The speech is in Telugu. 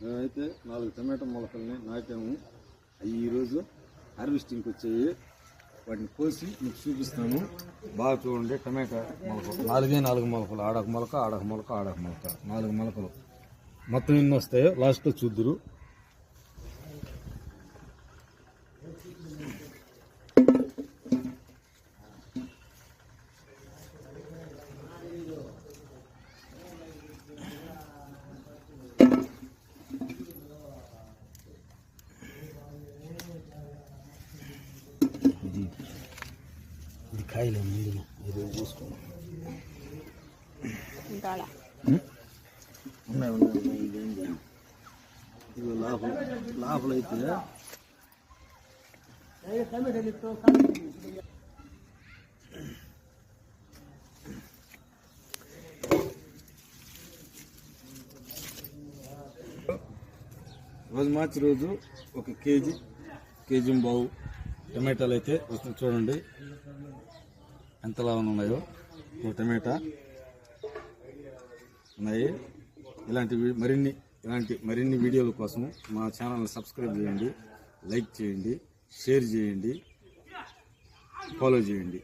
మేమైతే 4 టమాటా మొలకల్ని నాటాము. అవి ఈరోజు హార్వెస్టింగ్కి వచ్చాయి. వాటిని కోసి మీకు చూపిస్తాను. బాగా చూడండి. టమాటా మొలకలు 4 మొలకలు, ఆడొక మొలక, ఆడొక మొలక, ఆడొక మొలక, 4 మొలకలు. మొత్తం ఎన్ని వస్తాయో లాస్ట్లో చూద్దురు. ఇది కాయలే ముందు ఇది చూసుకోండి. ఉన్నాయి ఇది లోపల అయితే రోజు మార్చి రోజు 1 కేజీ బావు టమాటాలు అయితే వస్తుంది. చూడండి ఎంతలా ఉన్నాయో. ఒక టమాటా ఉన్నాయి. ఇలాంటి మరిన్ని వీడియోల కోసం మా ఛానల్ని సబ్స్క్రైబ్ చేయండి, లైక్ చేయండి, షేర్ చేయండి, ఫాలో చేయండి.